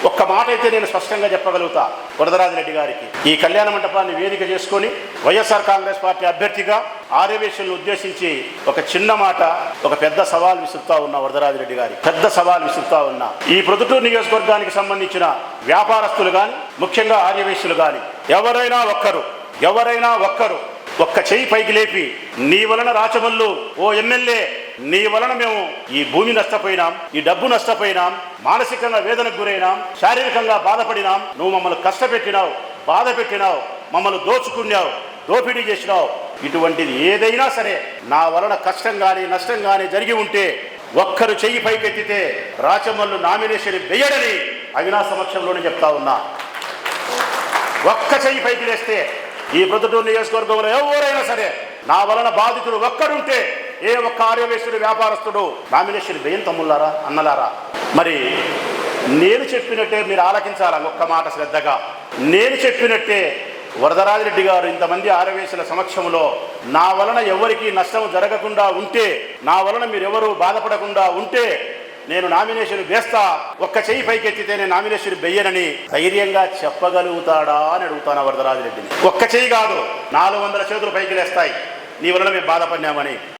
ఒక్క మాట అయితే నేను స్పష్టంగా చెప్పగలుగుతా వరదరాజిరెడ్డి గారికి, ఈ కళ్యాణ మంటపాన్ని వేదిక చేసుకొని వైఎస్ఆర్ కాంగ్రెస్ పార్టీ అభ్యర్థిగా ఆర్యవేశ్యులను ఉద్దేశించి ఒక చిన్న మాట, ఒక పెద్ద సవాల్ విసురుతా ఉన్న వరదరాజిరెడ్డి గారి పెద్ద సవాల్ విసురుతా ఉన్న ఈ ప్రొద్దుటూరు నియోజకవర్గానికి సంబంధించిన వ్యాపారస్తులు కానీ, ముఖ్యంగా ఆర్యవేశ్యులు కానీ ఎవరైనా ఒక్కరు ఒక్క చెయ్యి పైకి లేపి, నీ వలన రాచమల్లు ఓ ఎమ్మెల్యే, నీ వలన మేము ఈ భూమి నష్టపోయినాం, ఈ డబ్బు నష్టపోయినాం, మానసికంగా వేదనకు గురైనాం, శారీరకంగా బాధపడినాం, నువ్వు మమ్మల్ని కష్టపెట్టినావు, బాధ పెట్టినావు, మమ్మల్ని దోచుకున్నావు, దోపిడీ చేసినావు, ఇటువంటిది ఏదైనా సరే నా వలన కష్టం కానీ నష్టం కానీ జరిగి ఉంటే ఒక్కరు చెయ్యి పైకెత్తితే రాచమల్లు నామినేషన్ వేయడని అవినాశ్ సమక్షంలోనే చెప్తా ఉన్నా. ఒక్క చెయ్యి పైకి లేస్తే ఈ ప్రొద్దుటూరు నియోజకవర్గంలో ఎవరైనా సరే నా వలన బాధితుడు ఒక్కడుంటే, ఏ ఒక్క ఆర్యవేశ్వరుడు వ్యాపారస్తుడు నామినేషన్ వేయం తమ్ముళ్ళారా అన్నలారా. మరి నేను చెప్పినట్టే మీరు ఆలకించాలా ఒక్క మాట శ్రద్ధగా. నేను చెప్పినట్టే వరదరాజిరెడ్డి గారు ఇంతమంది ఆర్యవేశ్యుల సమక్షంలో నా వలన ఎవరికి నష్టం జరగకుండా ఉంటే, నా వలన మీరెవరూ బాధపడకుండా ఉంటే నేను నామినేషన్ వేస్తా, ఒక్క చెయ్యి పైకెత్తితే నేను నామినేషన్ వెయ్యనని ధైర్యంగా చెప్పగలుగుతాడా అని అడుగుతాను వరదరాజిరెడ్డిని. ఒక్క చెయ్యి కాదు, 400 చేతులు పైకి లేస్తాయి నీ వలన మేము బాధపడినామని.